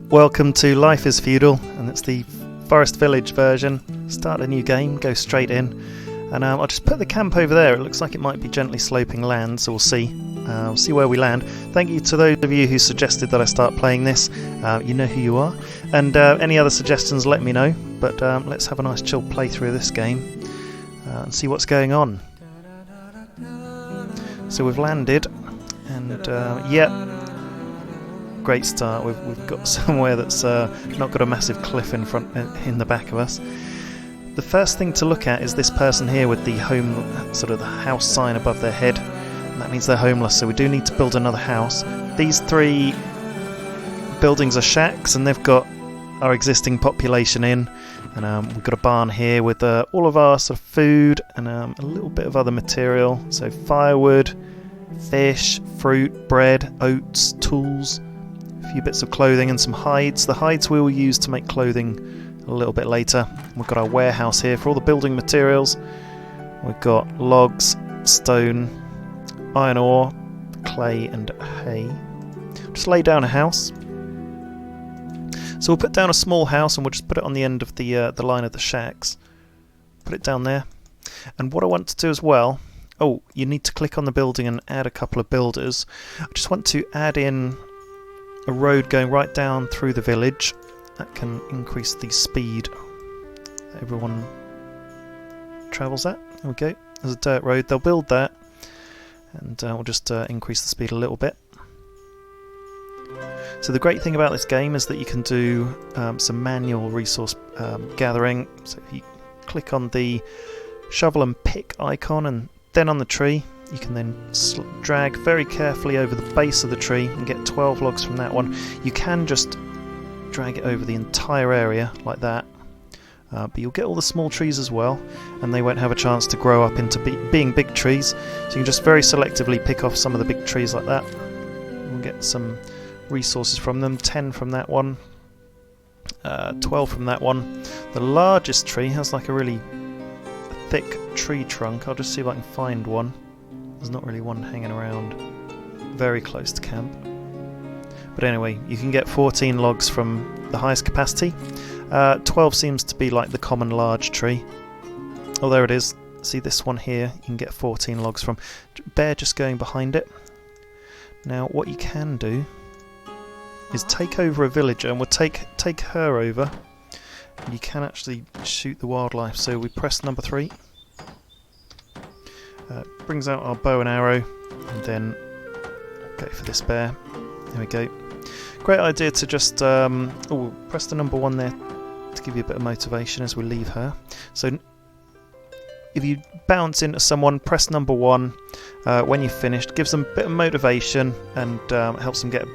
Welcome to Life is Feudal, and it's the Forest Village version. Start a new game, go straight in, and I'll just put the camp over there. It looks like it might be gently sloping land, so we'll see. We'll see where we land. Thank you to those of you who suggested that I start playing this. You know who you are. And any other suggestions, let me know. But let's have a nice chill playthrough of this game and see what's going on. So we've landed, and yeah. Great start. We've got somewhere that's not got a massive cliff in front, in the back of us. The first thing to look at is this person here with the home, sort of the house sign above their head, and that means they're homeless. So we do need to build another house. These three buildings are shacks, and they've got our existing population in, and we've got a barn here with all of our sort of food and a little bit of other material. So firewood, fish, fruit, bread, oats, tools. A few bits of clothing and some hides. The hides we will use to make clothing a little bit later. We've got our warehouse here for all the building materials. We've got logs, stone, iron ore, clay and hay. Just lay down a house. So we'll put down a small house and we'll just put it on the end of the line of the shacks. Put it down there. And what I want to do as well, oh, you need to click on the building and add a couple of builders. I just want to add in a road going right down through the village. That can increase the speed that everyone travels at. There we go. There's a dirt road. They'll build that, and we'll just increase the speed a little bit. So the great thing about this game is that you can do some manual resource gathering. So if you click on the shovel and pick icon and then on the tree, you can then drag very carefully over the base of the tree and get 12 logs from that one. You can just drag it over the entire area like that, but you'll get all the small trees as well, and they won't have a chance to grow up into being big trees. So you can just very selectively pick off some of the big trees like that and get some resources from them. 10 from that one, 12 from that one. The largest tree has like a really thick tree trunk. I'll just see if I can find one. There's not really one hanging around very close to camp. But anyway, you can get 14 logs from the highest capacity. 12 seems to be like the common large tree. Oh, there it is. See this one here, you can get 14 logs from. Bear just going behind it. Now what you can do is take over a villager, and we'll take her over. And you can actually shoot the wildlife. So we press number 3. Brings out our bow and arrow, and then go for this bear. There we go. Great idea to just press the number 1 there to give you a bit of motivation as we leave her. So if you bounce into someone, press number 1 when you've finished. Gives them a bit of motivation and helps them get a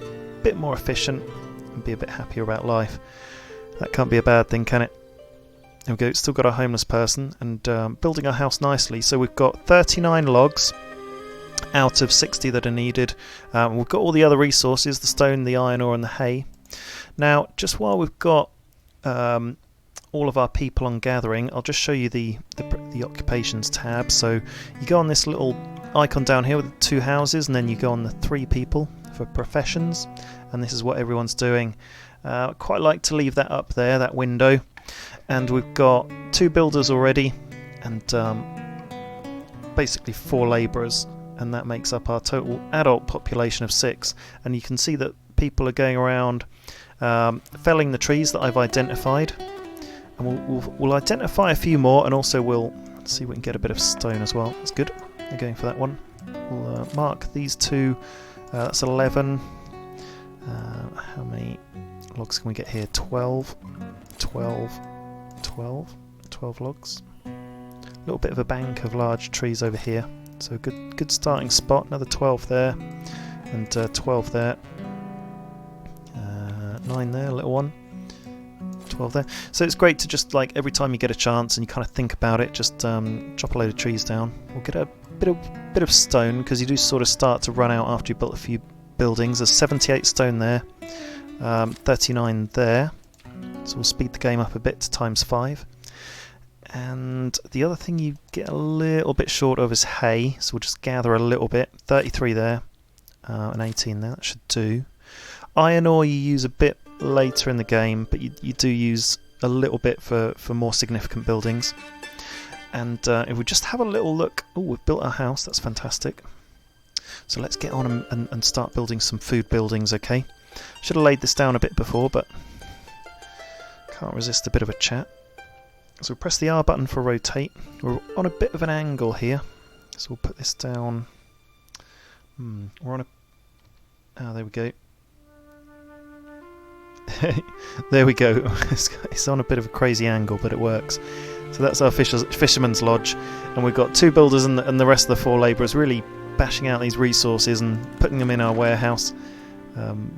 bit more efficient and be a bit happier about life. That can't be a bad thing, can it? There we go, still got our homeless person, and building our house nicely. So we've got 39 logs out of 60 that are needed. We've got all the other resources, the stone, the iron ore and the hay. Now, just while we've got all of our people on gathering, I'll just show you the occupations tab. So you go on this little icon down here with the 2 houses, and then you go on the 3 people for professions, and this is what everyone's doing. Quite like to leave that up there, that window. And we've got 2 builders already, and basically 4 labourers, and that makes up our total adult population of 6. And you can see that people are going around felling the trees that I've identified, and we'll identify a few more, and also we'll see if we can get a bit of stone as well. That's good. They're going for that one. We'll mark these 2. That's 11. How many logs can we get here? 12 logs. A little bit of a bank of large trees over here, so good starting spot. Another 12 there, and 12 there, 9 there, a little one, 12 there. So it's great to just, like, every time you get a chance and you kind of think about it, just chop a load of trees down. We'll get a bit of stone, because you do sort of start to run out after you built a few buildings. There's 78 stone there, 39 there. So we'll speed the game up a bit to ×5. And the other thing you get a little bit short of is hay, so we'll just gather a little bit. 33 there, and 18 there, that should do. Iron ore you use a bit later in the game, but you do use a little bit for more significant buildings. And if we just have a little look... Oh, we've built our house, that's fantastic. So let's get on and start building some food buildings, okay? Should have laid this down a bit before, but can't resist a bit of a chat. So we'll press the R button for rotate. We're on a bit of an angle here, so we'll put this down. We're on a... Ah, there we go. There we go. It's on a bit of a crazy angle, but it works. So that's our fisherman's lodge, and we've got 2 builders and the rest of the 4 labourers really bashing out these resources and putting them in our warehouse,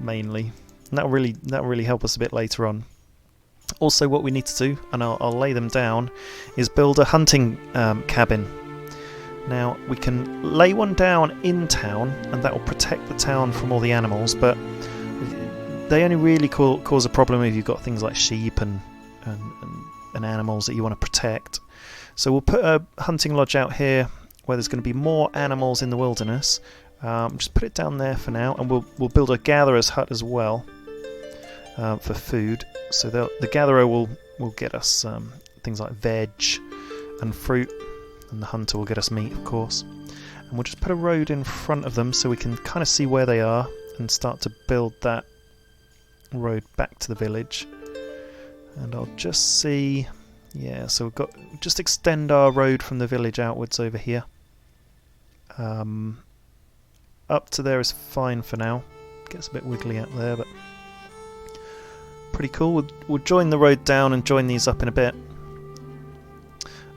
mainly. And that'll really help us a bit later on. Also, what we need to do, and I'll lay them down, is build a hunting cabin. Now, we can lay one down in town, and that will protect the town from all the animals, but they only really cause a problem if you've got things like sheep and animals that you want to protect. So we'll put a hunting lodge out here where there's going to be more animals in the wilderness. Just put it down there for now, and we'll build a gatherer's hut as well for food. So the gatherer will get us things like veg and fruit, and the hunter will get us meat, of course. And we'll just put a road in front of them so we can kind of see where they are and start to build that road back to the village. And I'll just see... Yeah, so we've just extend our road from the village outwards over here. Up to there is fine for now. Gets a bit wiggly out there, but pretty cool. We'll join the road down and join these up in a bit.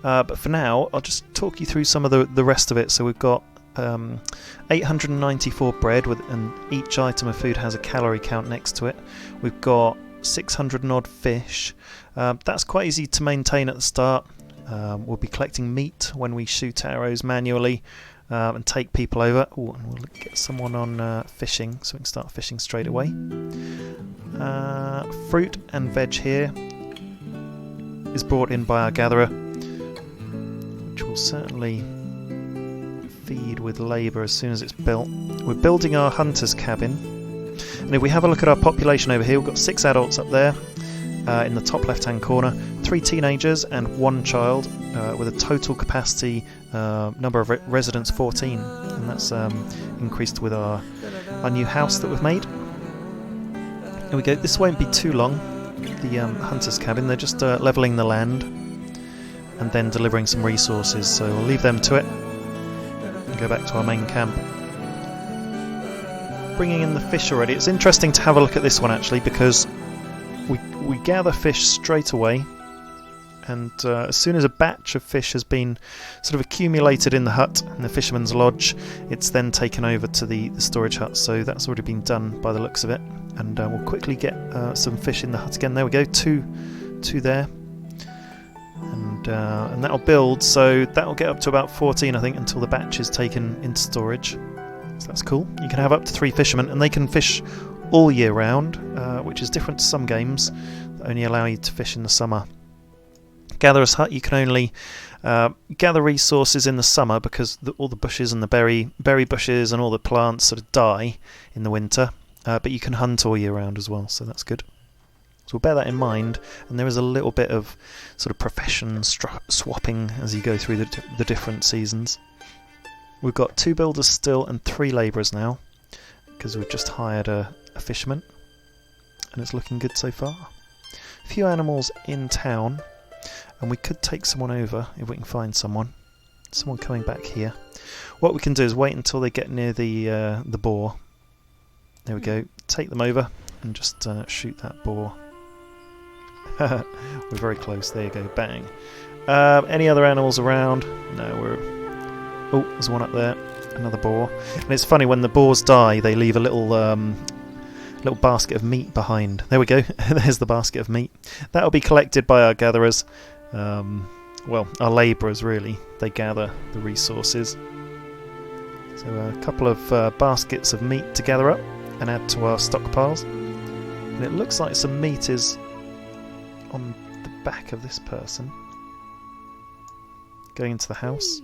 But for now, I'll just talk you through some of the rest of it. So we've got 894 bread, and each item of food has a calorie count next to it. We've got 600 and odd fish. That's quite easy to maintain at the start. We'll be collecting meat when we shoot arrows manually and take people over. Ooh, and we'll get someone on fishing, so we can start fishing straight away. Fruit and veg here is brought in by our gatherer, which will certainly feed with labour as soon as it's built. We're building our hunter's cabin, and if we have a look at our population over here, we've got 6 adults up there in the top left hand corner, 3 teenagers and 1 child, with a total capacity number of residents 14, and that's increased with our new house that we've made. There we go. This won't be too long, the hunter's cabin. They're just levelling the land and then delivering some resources, so we'll leave them to it and go back to our main camp. Bringing in the fish already. It's interesting to have a look at this one actually, because we gather fish straight away, and as soon as a batch of fish has been sort of accumulated in the hut, in the fisherman's lodge, it's then taken over to the storage hut. So that's already been done by the looks of it, and we'll quickly get some fish in the hut again. There we go, two there, and that'll build, so that'll get up to about 14 I think until the batch is taken into storage. So that's cool. You can have up to 3 fishermen, and they can fish all year round, which is different to some games that only allow you to fish in the summer. Gatherer's hut, you can only gather resources in the summer because all the bushes and the berry bushes and all the plants sort of die in the winter, but you can hunt all year round as well, so that's good. So we'll bear that in mind, and there is a little bit of sort of profession swapping as you go through the different seasons. We've got 2 builders still and 3 labourers now, because we've just hired a fisherman, and it's looking good so far. A few animals in town, and we could take someone over if we can find someone coming back here. What we can do is wait until they get near the boar. There we go. Take them over and just shoot that boar. We're very close. There you go. Bang. Any other animals around? No, oh, there's one up there. Another boar. And it's funny, when the boars die, they leave a little basket of meat behind. There we go. There's the basket of meat. That'll be collected by our gatherers. Well, our labourers really. They gather the resources. So a couple of baskets of meat to gather up and add to our stockpiles. And it looks like some meat is on the back of this person. Going into the house.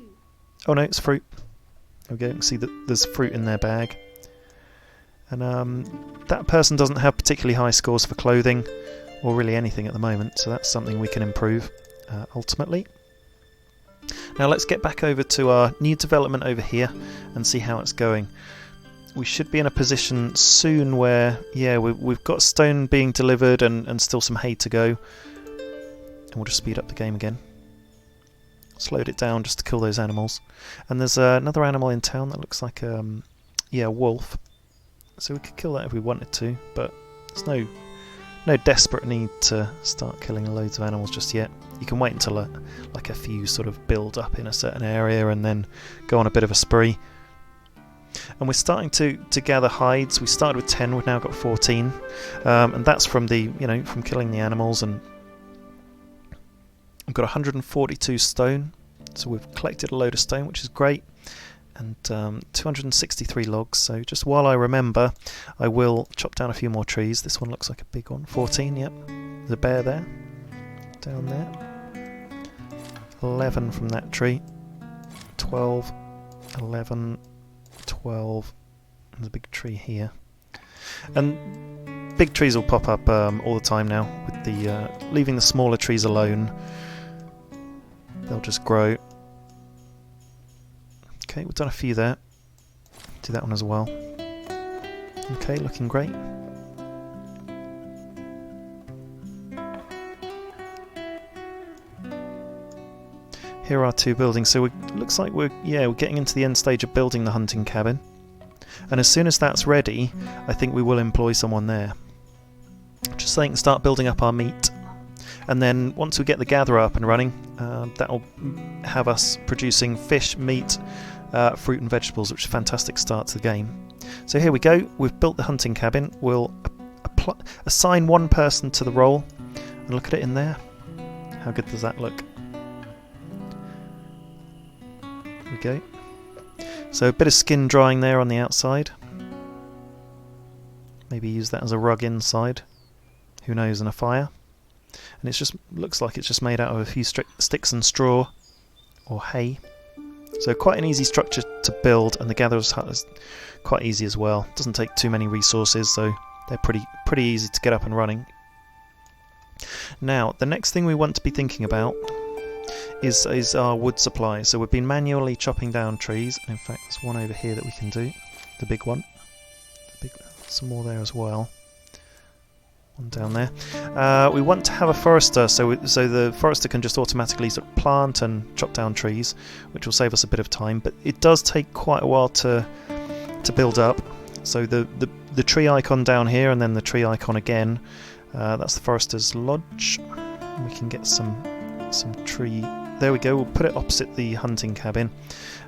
Oh no, it's fruit. There we go. You can see that there's fruit in their bag. And that person doesn't have particularly high scores for clothing, or really anything at the moment, so that's something we can improve ultimately. Now let's get back over to our new development over here and see how it's going. We should be in a position soon where, yeah, we've got stone being delivered and still some hay to go. And we'll just speed up the game again. Slowed it down just to kill those animals. And there's another animal in town that looks like a wolf. So we could kill that if we wanted to, but there's no desperate need to start killing loads of animals just yet. You can wait until like a few sort of build up in a certain area and then go on a bit of a spree. And we're starting to gather hides. We started with 10, we've now got 14, and that's from from killing the animals. And we've got 142 stone, so we've collected a load of stone, which is great, and 263 logs. So just while I remember, I will chop down a few more trees. This one looks like a big one. 14, yep. There's a bear there, down there. 11 from that tree. 12, 11. 12, and there's a big tree here, and big trees will pop up all the time now with the leaving the smaller trees alone. They'll just grow. Okay, we've done a few there. Do that one as well. Okay, looking great. Here are 2 buildings, so it looks like we're getting into the end stage of building the hunting cabin. And as soon as that's ready, I think we will employ someone there. Just so they can start building up our meat. And then once we get the gatherer up and running, that'll have us producing fish, meat, fruit and vegetables, which is a fantastic start to the game. So here we go, we've built the hunting cabin. We'll assign one person to the role, and look at it in there. How good does that look? There we go. So a bit of skin drying there on the outside. Maybe use that as a rug inside. Who knows, and a fire. And it's just looks like it's just made out of a few sticks and straw or hay. So quite an easy structure to build, and the gatherer's hut is quite easy as well. Doesn't take too many resources, so they're pretty easy to get up and running. Now, the next thing we want to be thinking about is our wood supply. So we've been manually chopping down trees, and in fact there's one over here that we can do, the big one. Some more there as well. One down there. We want to have a forester, so the forester can just automatically sort of plant and chop down trees, which will save us a bit of time, but it does take quite a while to build up. So the tree icon down here, and then the tree icon again, that's the forester's lodge. We can get some tree. There we go, we'll put it opposite the hunting cabin,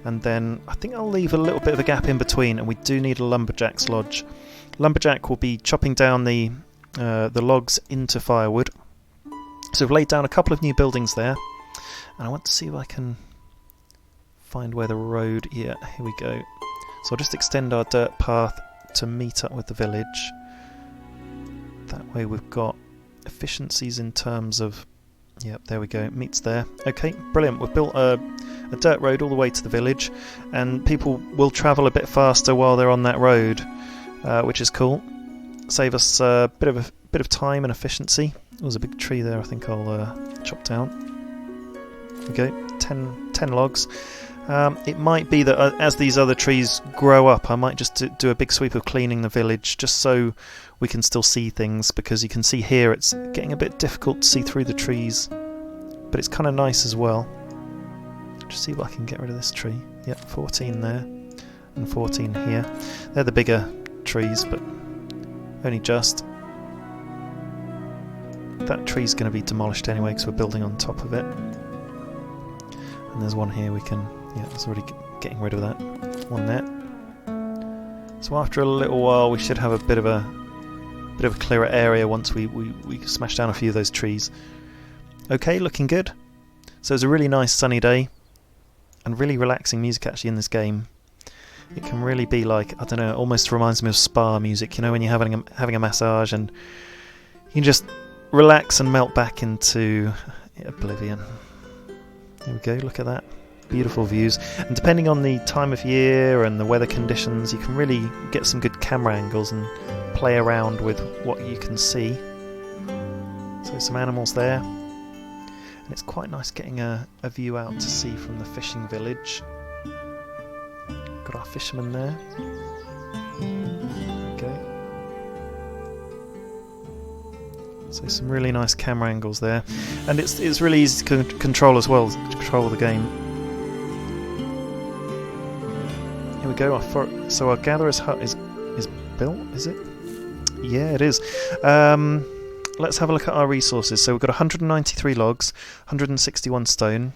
and then I think I'll leave a little bit of a gap in between, and we do need a lumberjack's lodge. Lumberjack will be chopping down the logs into firewood. So we've laid down a couple of new buildings there, and I want to see if I can find where the road, yeah, here we go. So I'll just extend our dirt path to meet up with the village. That way we've got efficiencies in terms of, yep, there we go, it meets there. Okay, brilliant, we've built a dirt road all the way to the village, and people will travel a bit faster while they're on that road, which is cool. Save us a bit of time and efficiency. There's a big tree there I think I'll chop down. There we go, 10 logs. It might be that as these other trees grow up, I might just do a big sweep of cleaning the village, just so we can still see things, because you can see here it's getting a bit difficult to see through the trees, but it's kind of nice as well. Just see if I can get rid of this tree. Yep, 14 there, and 14 here. They're the bigger trees, but only just. That tree's going to be demolished anyway because we're building on top of it. And there's one here we can, yeah, it's already getting rid of that. One there. So after a little while we should have a bit of a clearer area once we smash down a few of those trees. Okay, looking good. So it's a really nice sunny day, and really relaxing music actually in this game. It can really be like, I don't know, it almost reminds me of spa music, you know, when you're having a massage and you can just relax and melt back into oblivion. There we go, look at that. beautiful views. And depending on the time of year and the weather conditions, you can really get some good camera angles and play around with what you can see. So some animals there. And it's quite nice getting a view out to sea from the fishing village. Got our fishermen there. Okay. So some really nice camera angles there, and it's really easy to control as well, to control the game. Here we go. So our gatherer's hut is built, is it? Yeah, it is. Let's have a look at our resources. So we've got 193 logs, 161 stone.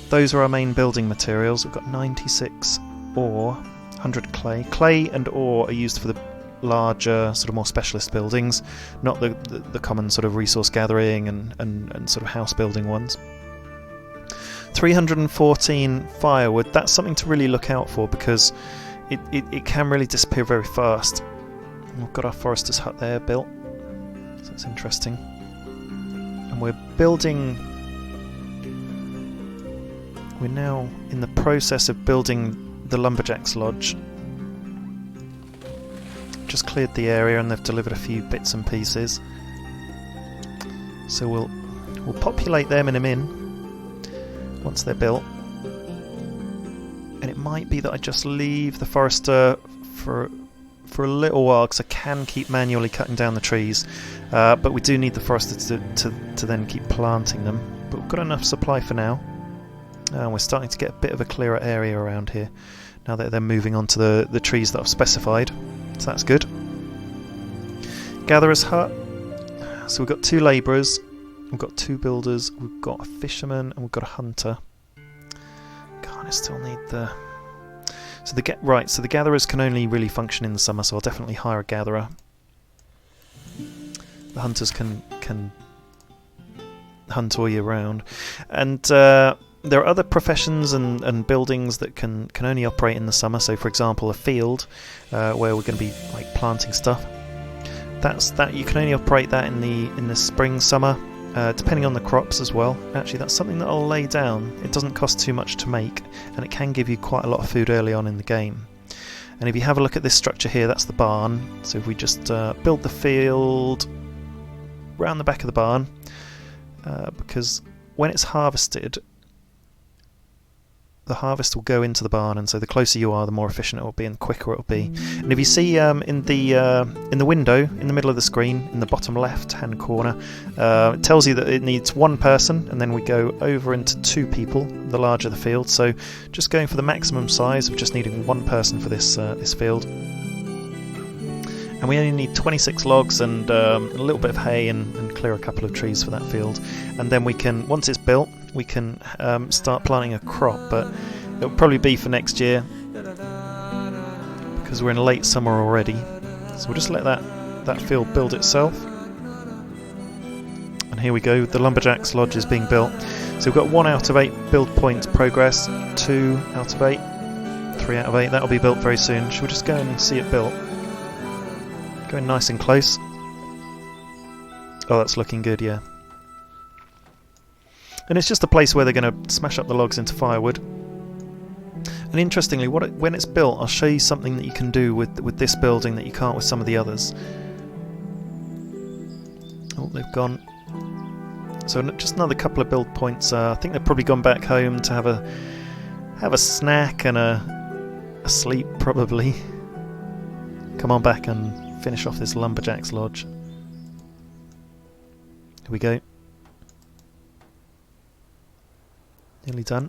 Those are our main building materials. We've got 96 ore, 100 clay. Clay and ore are used for the larger, sort of more specialist buildings, not the common sort of resource gathering and sort of house building ones. 314 firewood. That's something to really look out for because it can really disappear very fast. We've got our forester's hut there built, so that's interesting. And we're now in the process of building the lumberjack's lodge. Just cleared the area and they've delivered a few bits and pieces. So we'll populate them in a min once they're built. And it might be that I just leave the forester for a little while because I can keep manually cutting down the trees, but we do need the forester to then keep planting them. But we've got enough supply for now. And we're starting to get a bit of a clearer area around here now that they're moving on to the trees that I've specified, so that's good. Gatherer's hut. So we've got 2 labourers, we've got 2 builders, we've got a fisherman, and we've got a hunter. God, I still need the... So the gatherers can only really function in the summer, so I'll definitely hire a gatherer. The hunters can hunt all year round, and there are other professions and buildings that can only operate in the summer. So, for example, a field where we're going to be like planting stuff. That you can only operate that in the spring, summer, depending on the crops as well. Actually, that's something that I'll lay down. It doesn't cost too much to make, and it can give you quite a lot of food early on in the game. And if you have a look at this structure here, that's the barn. So if we just build the field round the back of the barn, because when it's harvested, the harvest will go into the barn, and so the closer you are, the more efficient it will be and quicker it will be. And if you see in the window in the middle of the screen, in the bottom left hand corner, it tells you that it needs 1 person, and then we go over into 2 people the larger the field. So just going for the maximum size of just needing 1 person for this field. And we only need 26 logs and a little bit of hay and clear a couple of trees for that field. And then we can, once it's built, we can start planting a crop, but it'll probably be for next year because we're in late summer already. So we'll just let that field build itself. And here we go, the lumberjack's lodge is being built. So we've got 1 out of 8 build points progress, 2 out of 8, 3 out of 8. That'll be built very soon. Should we just go and see it built? Going nice and close. Oh, that's looking good, yeah. And it's just a place where they're going to smash up the logs into firewood. And interestingly, when it's built, I'll show you something that you can do with this building that you can't with some of the others. Oh, they've gone. So just another couple of build points. I think they've probably gone back home to have a snack and a sleep, probably. Come on back and finish off this lumberjack's lodge. Here we go. Nearly done.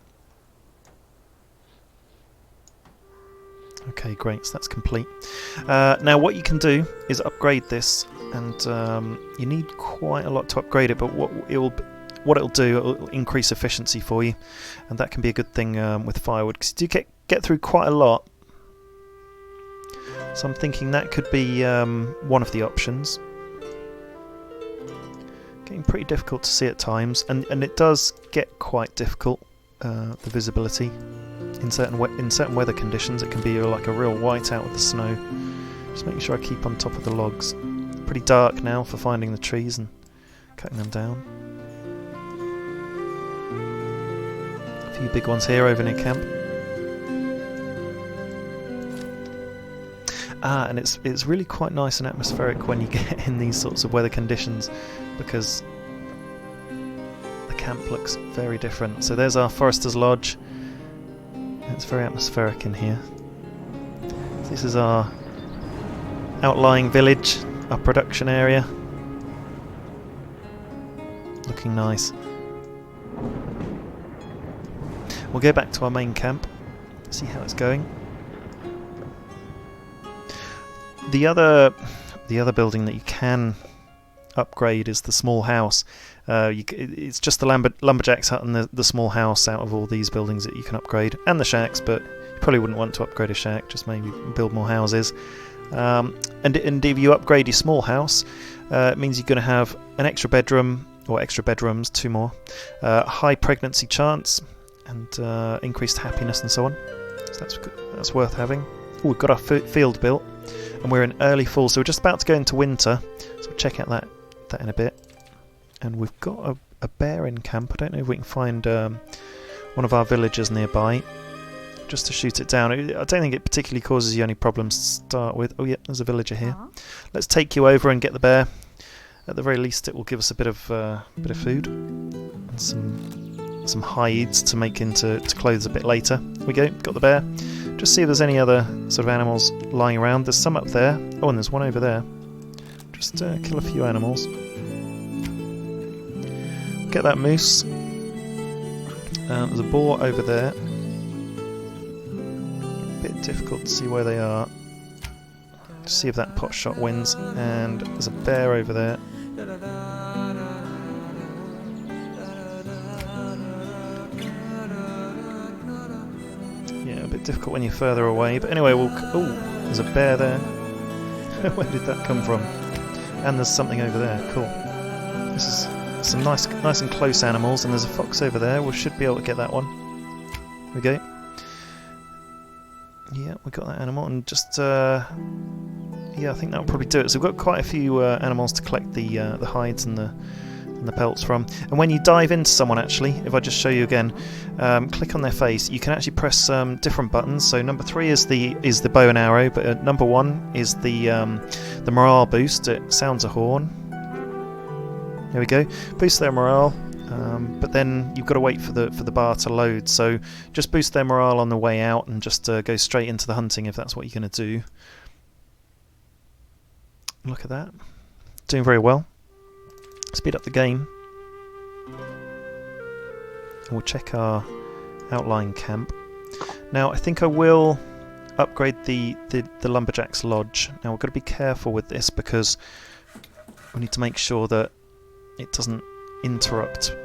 Okay, great, so that's complete. Now what you can do is upgrade this, and you need quite a lot to upgrade it, but what it'll do, it'll increase efficiency for you, and that can be a good thing with firewood, because you do get through quite a lot. So I'm thinking that could be one of the options. Getting pretty difficult to see at times, and it does get quite difficult, the visibility. In certain weather conditions it can be like a real whiteout with the snow. Just making sure I keep on top of the logs. Pretty dark now for finding the trees and cutting them down. few big ones here over near camp. And it's really quite nice and atmospheric when you get in these sorts of weather conditions, because the camp looks very different. So there's our Forester's Lodge. It's very atmospheric in here. This is our outlying village, our production area. Looking nice. We'll go back to our main camp, see how it's going. The other building that you can upgrade is the small house. It's just the lumberjack's hut and the small house out of all these buildings that you can upgrade, and the shacks, but you probably wouldn't want to upgrade a shack, just maybe build more houses. And if you upgrade your small house, it means you're going to have an extra bedroom, or extra bedrooms, 2 more, high pregnancy chance, and increased happiness and so on. So that's worth having. Ooh, we've got our field built, and we're in early fall, so we're just about to go into winter, so we'll check out that in a bit. And we've got a bear in camp. I don't know if we can find one of our villagers nearby just to shoot it down. I don't think it particularly causes you any problems to start with. Oh yeah, there's a villager here. Let's take you over and get the bear. At the very least it will give us a bit of food and some hides to make into clothes a bit later. Here we go, got the bear. Just see if there's any other sort of animals lying around. There's some up there. Oh, and there's one over there. Just kill a few animals. Get that moose. There's a boar over there. Bit difficult to see where they are. Just see if that pot shot wins. And there's a bear over there. Yeah, a bit difficult when you're further away. But anyway, oh, there's a bear there. Where did that come from? And there's something over there. Cool. This is some nice and close animals, and there's a fox over there. We should be able to get that one. Here we go. Yeah, we got that animal, and just yeah, I think that'll probably do it. So we've got quite a few animals to collect the hides and the pelts from. And when you dive into someone, actually, if I just show you again, click on their face. You can actually press different buttons. So number 3 is the bow and arrow, but number 1 is the morale boost. It sounds a horn. There we go. Boost their morale, but then you've got to wait for the bar to load. So just boost their morale on the way out, and just go straight into the hunting if that's what you're going to do. Look at that, doing very well. Speed up the game, and we'll check our outlying camp. Now I think I will upgrade the lumberjack's lodge. Now we've got to be careful with this, because we need to make sure that it doesn't interrupt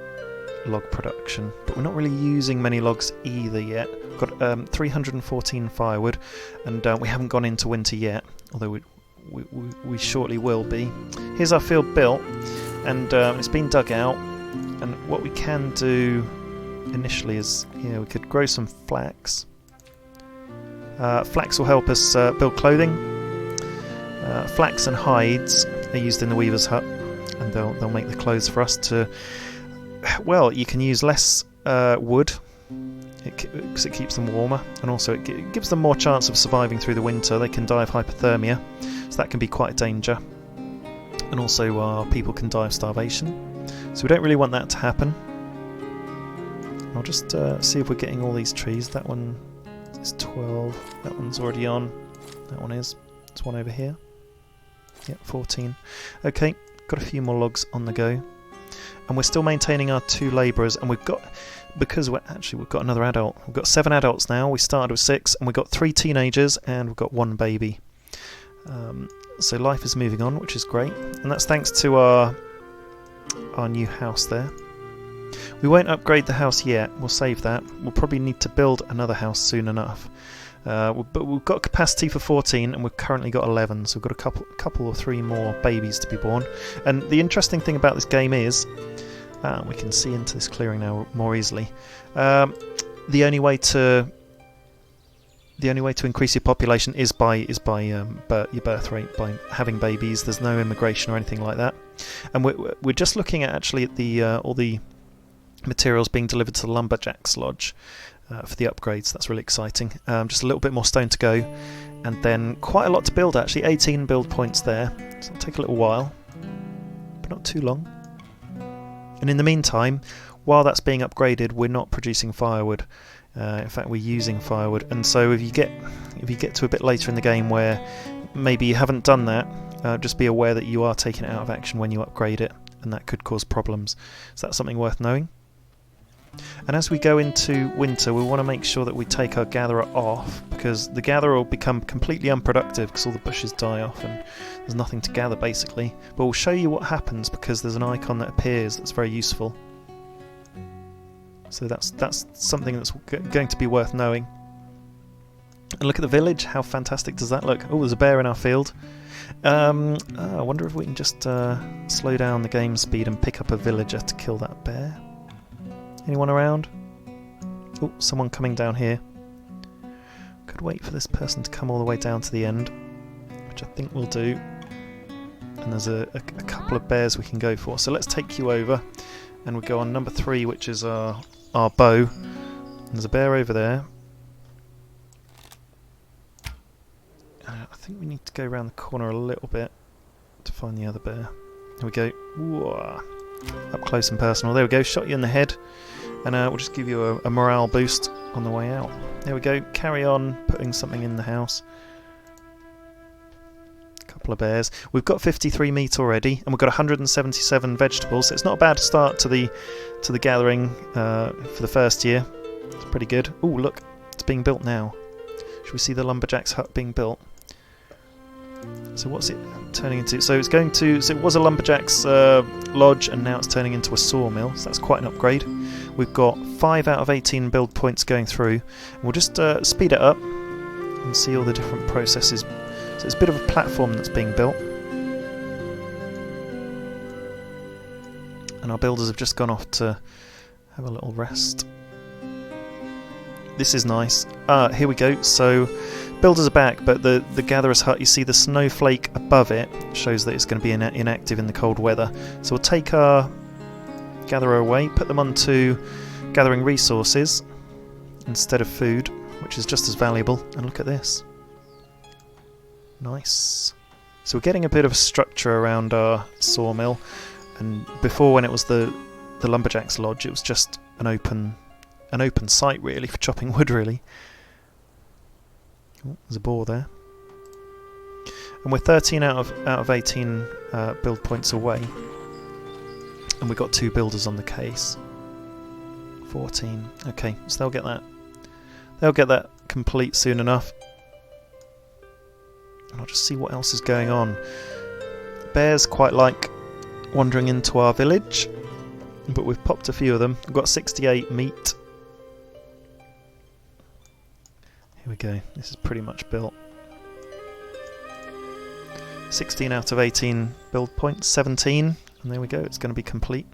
log production, but we're not really using many logs either yet. We've got 314 firewood, and we haven't gone into winter yet, although we shortly will be. Here's our field built, and it's been dug out, and what we can do initially is, we could grow some flax. Flax will help us build clothing. Flax and hides are used in the weaver's hut, and they'll make the clothes for us to... Well, you can use less wood, because it keeps them warmer, and also it gives them more chance of surviving through the winter. They can die of hypothermia, so that can be quite a danger. And also our people can die of starvation, so we don't really want that to happen. I'll just see if we're getting all these trees. That one is 12, that one's already on, that one is. There's one over here. Yeah, 14. Okay, got a few more logs on the go. And we're still maintaining our 2 labourers, and we've got, because we've got another adult. We've got 7 adults now. We started with 6, and we've got 3 teenagers, and we've got 1 baby. So life is moving on, which is great, and that's thanks to our new house there. We won't upgrade the house yet. We'll save that. We'll probably need to build another house soon enough. But we've got capacity for 14, and we've currently got 11, so we've got a couple or 3 more babies to be born. And the interesting thing about this game is, we can see into this clearing now more easily. The only way to increase your population is by your birth rate, by having babies. There's no immigration or anything like that. And we're just looking at actually at the all the materials being delivered to the Lumberjack's Lodge for the upgrades. That's really exciting. Just a little bit more stone to go, and then quite a lot to build actually. 18 build points there, so it'll take a little while, but not too long. And in the meantime, while that's being upgraded, we're not producing firewood. In fact, we're using firewood, and so if you get to a bit later in the game where maybe you haven't done that, just be aware that you are taking it out of action when you upgrade it, and that could cause problems. So that's something worth knowing. And as we go into winter, we want to make sure that we take our gatherer off, because the gatherer will become completely unproductive because all the bushes die off and there's nothing to gather basically. But we'll show you what happens because there's an icon that appears that's very useful. So that's something that's going to be worth knowing. And look at the village, how fantastic does that look? Oh, there's a bear in our field. I wonder if we can just slow down the game speed and pick up a villager to kill that bear. Anyone around? Oh, someone coming down here. Could wait for this person to come all the way down to the end, which I think we'll do. And there's a couple of bears we can go for. So let's take you over, and we'll go on number 3, which is our bow. And there's a bear over there. I think we need to go around the corner a little bit to find the other bear. Here we go. Whoa. Up close and personal. There we go, shot you in the head. And we'll just give you a morale boost on the way out. There we go, carry on putting something in the house. A couple of bears. We've got 53 meat already, and we've got 177 vegetables. So it's not a bad start to the gathering for the first year. It's pretty good. Oh, look, it's being built now. Should we see the lumberjack's hut being built? So what's it turning into? So it's going to. So it was a lumberjack's lodge, and now it's turning into a sawmill. So that's quite an upgrade. We've got 5 out of 18 build points going through. And we'll just speed it up and see all the different processes. So it's a bit of a platform that's being built, and our builders have just gone off to have a little rest. This is nice. Here we go. So builders are back, but the gatherer's hut, you see the snowflake above it shows that it's going to be inactive in the cold weather. So we'll take our gatherer away, put them onto gathering resources instead of food, which is just as valuable. And look at this. Nice. So we're getting a bit of a structure around our sawmill, and before, when it was the lumberjack's lodge, it was just an open site really for chopping wood really. Oh, there's a boar there. And we're 13 out of 18 build points away. And we've got 2 builders on the case. 14. Okay, so they'll get that. They'll get that complete soon enough. And I'll just see what else is going on. Bears quite like wandering into our village, but we've popped a few of them. We've got 68 meat. Here we go. This is pretty much built. 16 out of 18 build points. 17. And there we go, it's going to be complete.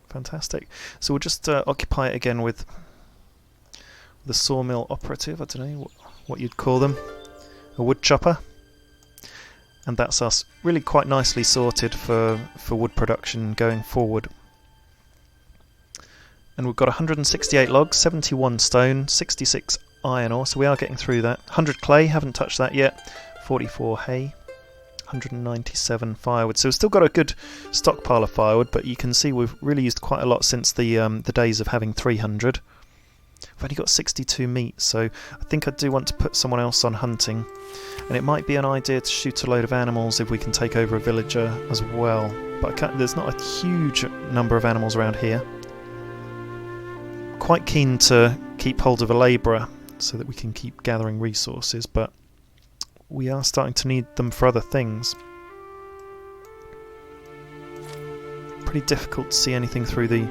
Fantastic. So we'll just occupy it again with the sawmill operative. I don't know what you'd call them. A wood chopper. And that's us really quite nicely sorted for wood production going forward. And we've got 168 logs, 71 stone, 66 iron ore, so we are getting through that. 100 clay, haven't touched that yet. 44 hay. 197 firewood. So we've still got a good stockpile of firewood, but you can see we've really used quite a lot since the days of having 300. We've only got 62 meat, so I think I do want to put someone else on hunting. And it might be an idea to shoot a load of animals if we can take over a villager as well. But there's not a huge number of animals around here. Quite keen to keep hold of a labourer so that we can keep gathering resources, but we are starting to need them for other things. Pretty difficult to see anything through the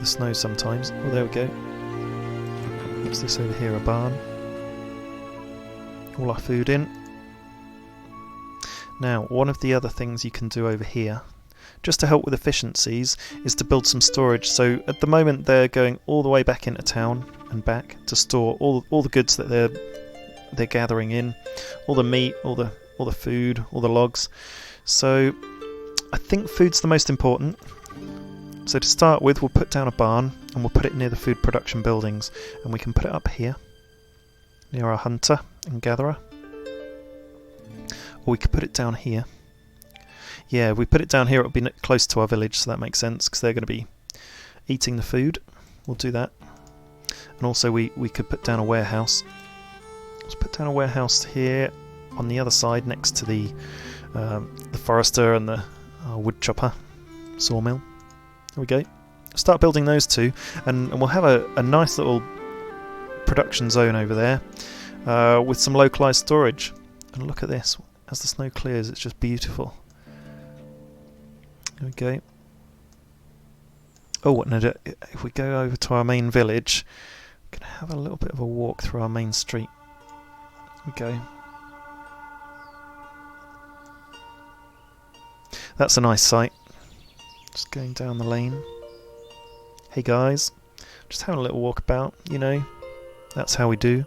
snow sometimes. Oh, there we go. What's this over here? A barn. All our food in. Now, one of the other things you can do over here, just to help with efficiencies, is to build some storage. So at the moment they're going all the way back into town and back to store all the goods that they're gathering in, all the meat, all the food, all the logs. So I think food's the most important. So to start with, we'll put down a barn and we'll put it near the food production buildings, and we can put it up here near our hunter and gatherer, or we could put it down here. Yeah, if we put it down here, it'll be close to our village, so that makes sense because they're going to be eating the food. We'll do that. And also we could put down a warehouse. Let's put down a warehouse here on the other side next to the forester and the wood chopper sawmill. There we go. Start building those two, and we'll have a nice little production zone over there with some localized storage. And look at this. As the snow clears, it's just beautiful. There we go. Oh, and if we go over to our main village, we can have a little bit of a walk through our main street. There we go. That's a nice sight. Just going down the lane. Hey guys, just having a little walk about, you know. That's how we do.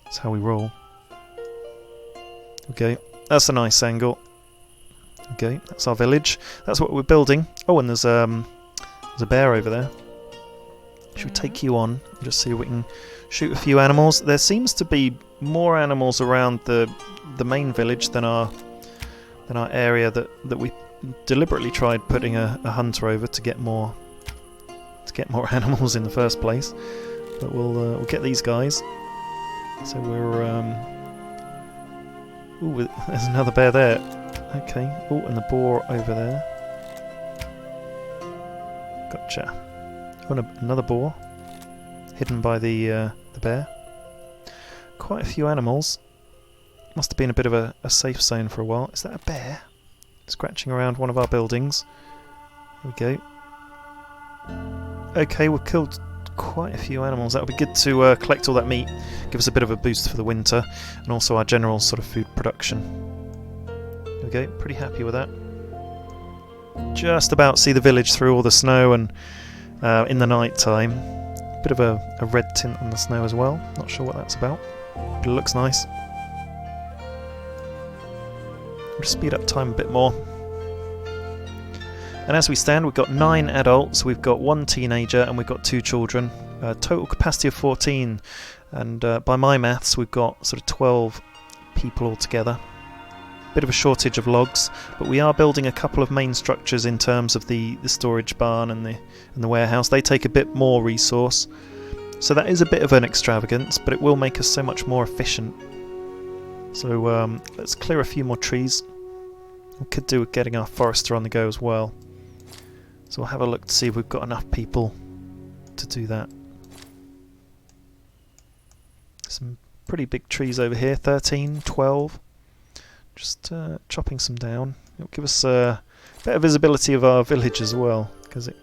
That's how we roll. Okay, that's a nice angle. Okay, that's our village. That's what we're building. Oh, and there's a bear over there. Should we take you on and just see if we can shoot a few animals? There seems to be more animals around the main village than our area that we deliberately tried putting a hunter over to get more animals in the first place. But we'll get these guys. So we're ooh, there's another bear there. Okay. Oh, and the boar over there. Gotcha. Oh, and another boar hidden by the bear. Quite a few animals. Must have been a bit of a safe zone for a while. Is that a bear? Scratching around one of our buildings. Here we go. Okay, we've killed quite a few animals. That would be good to collect all that meat. Give us a bit of a boost for the winter. And also our general sort of food production. There we go. Pretty happy with that. Just about see the village through all the snow, and in the night time. Bit of a red tint on the snow as well. Not sure what that's about. But it looks nice. We'll just speed up time a bit more. And as we stand, we've got 9 adults, we've got 1 teenager, and we've got 2 children. Total capacity of 14, and by my maths, we've got sort of 12 people altogether. Bit of a shortage of logs, but we are building a couple of main structures in terms of the storage barn and the warehouse. They take a bit more resource, so that is a bit of an extravagance, but it will make us so much more efficient. So let's clear a few more trees. We could do with getting our forester on the go as well. So we'll have a look to see if we've got enough people to do that. Some pretty big trees over here, 13, 12. Just chopping some down. It'll give us a better visibility of our village as well, because it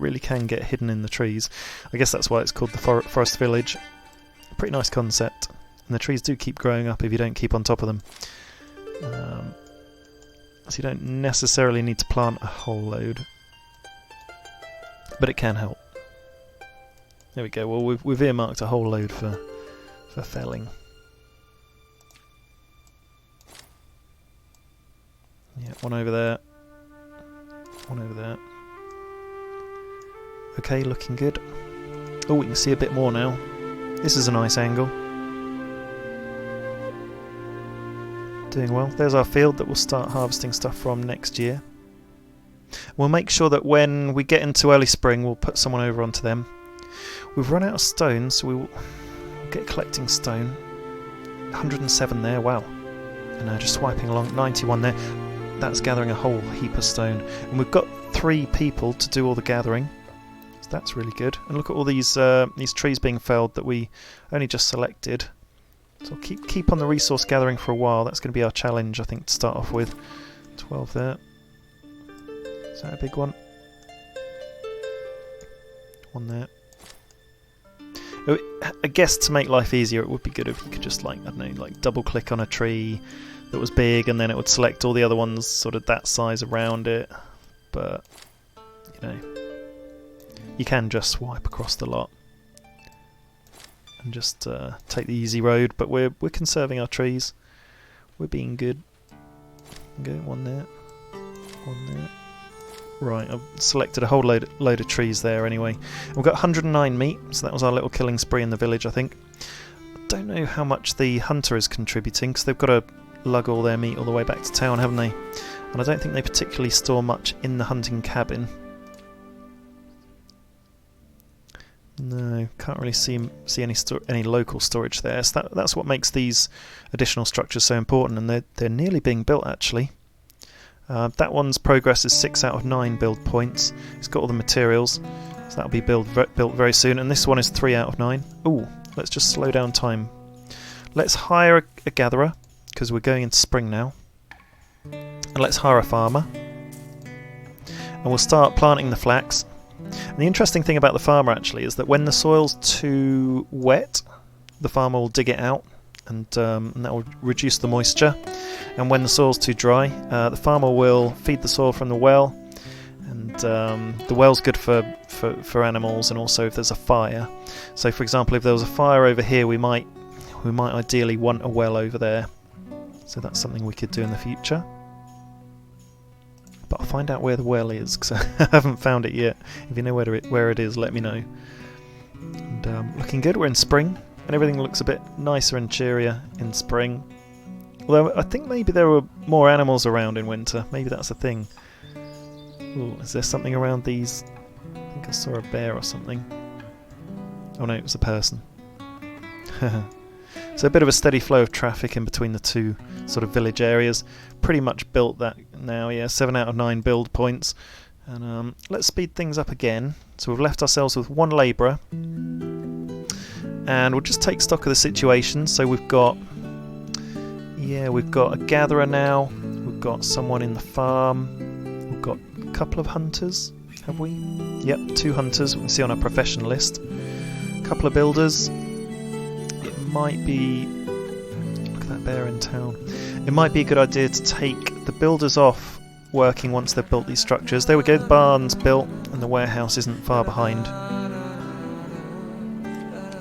really can get hidden in the trees. I guess that's why it's called the Forest Village. Pretty nice concept. And the trees do keep growing up if you don't keep on top of them. So you don't necessarily need to plant a whole load. But it can help. There we go. Well, we've earmarked a whole load for felling. Yeah, one over there. One over there. Okay, looking good. Oh, we can see a bit more now. This is a nice angle. Doing well. There's our field that we'll start harvesting stuff from next year. We'll make sure that when we get into early spring, we'll put someone over onto them. We've run out of stone, so we'll get collecting stone. 107 there, wow. And just swiping along, 91 there. That's gathering a whole heap of stone. And we've got 3 people to do all the gathering. So that's really good. And look at all these trees being felled that we only just selected. So I'll keep on the resource gathering for a while. That's going to be our challenge, I think, to start off with. 12 there. Is that a big one? One there. I guess to make life easier, it would be good if you could just, like, I don't know, like double click on a tree that was big, and then it would select all the other ones sort of that size around it. But, you know, you can just swipe across the lot and just take the easy road. But we're conserving our trees. We're being good. Okay, one there. One there. Right, I've selected a whole load of trees there anyway. We've got 109 meat, so that was our little killing spree in the village, I think. I don't know how much the hunter is contributing, because they've got to lug all their meat all the way back to town, haven't they? And I don't think they particularly store much in the hunting cabin. No, can't really see any local storage there. So that's what makes these additional structures so important, and they're nearly being built actually. That one's progress is 6 out of 9 build points. It's got all the materials, so that'll be built very soon. And this one is 3 out of 9. Ooh, let's just slow down time. Let's hire a gatherer, because we're going into spring now. And let's hire a farmer. And we'll start planting the flax. And the interesting thing about the farmer actually is that when the soil's too wet, the farmer will dig it out, and that will reduce the moisture. And when the soil's too dry, the farmer will feed the soil from the well, and the well's good for animals, and also if there's a fire. So for example, if there was a fire over here, we might ideally want a well over there. So that's something we could do in the future. But I'll find out where the well is, because I haven't found it yet. If you know where it is, let me know. And looking good, we're in spring, and everything looks a bit nicer and cheerier in spring. Although I think maybe there were more animals around in winter. Maybe that's a thing. Ooh, is there something around these? I think I saw a bear or something. Oh no, it was a person. So a bit of a steady flow of traffic in between the two sort of village areas. Pretty much built that now, yeah, 7 out of 9 build points. And let's speed things up again. So we've left ourselves with 1 labourer. And we'll just take stock of the situation. So we've got a gatherer now. We've got someone in the farm. We've got a couple of hunters, have we? Yep, 2 hunters, we can see on our profession list. A couple of builders. It might be... Look at that bear in town. It might be a good idea to take the builders off working once they've built these structures. There we go, the barn's built and the warehouse isn't far behind.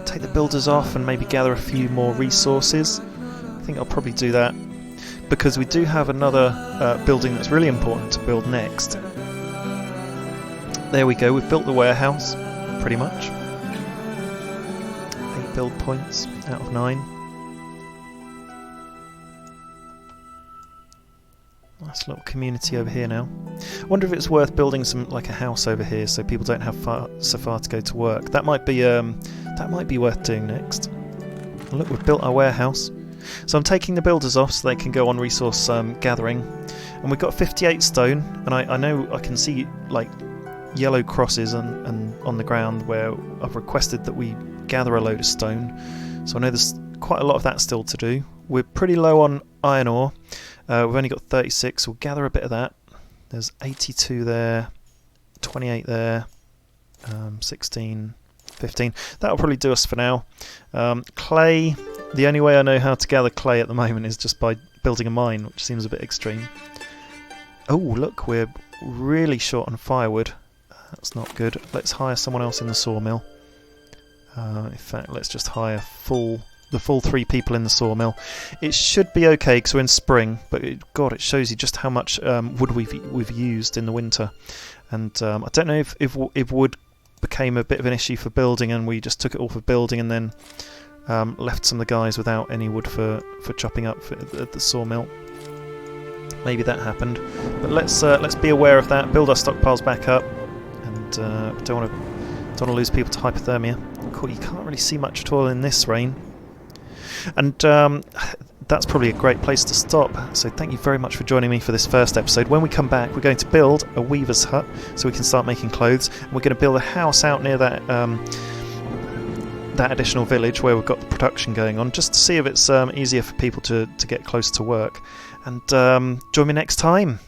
Take the builders off and maybe gather a few more resources. I think I'll probably do that, because we do have another building that's really important to build next. There we go, we've built the warehouse, pretty much. 8 build points out of 9. Nice little community over here now. I wonder if it's worth building like a house over here so people don't have so far to go to work. That might be worth doing next. Look, we've built our warehouse. So I'm taking the builders off so they can go on resource gathering, and we've got 58 stone, and I know I can see like yellow crosses on the ground where I've requested that we gather a load of stone, so I know there's quite a lot of that still to do. We're pretty low on iron ore. We've only got 36, so we'll gather a bit of that. There's 82 there, 28 there, 16, 15. That'll probably do us for now. Clay, the only way I know how to gather clay at the moment is just by building a mine, which seems a bit extreme. Oh, look, we're really short on firewood. That's not good. Let's hire someone else in the sawmill. In fact, let's just hire the full 3 people in the sawmill. It should be okay because we're in spring, but God, it shows you just how much wood we've used in the winter. And I don't know if wood became a bit of an issue for building, and we just took it all for building, and then left some of the guys without any wood for chopping up at the sawmill. Maybe that happened, but let's be aware of that. Build our stockpiles back up, and don't want to lose people to hypothermia. Cool, you can't really see much at all in this rain. And that's probably a great place to stop. So thank you very much for joining me for this first episode. When we come back, we're going to build a weaver's hut so we can start making clothes. And we're going to build a house out near that additional village where we've got the production going on, just to see if it's easier for people to get close to work. And join me next time.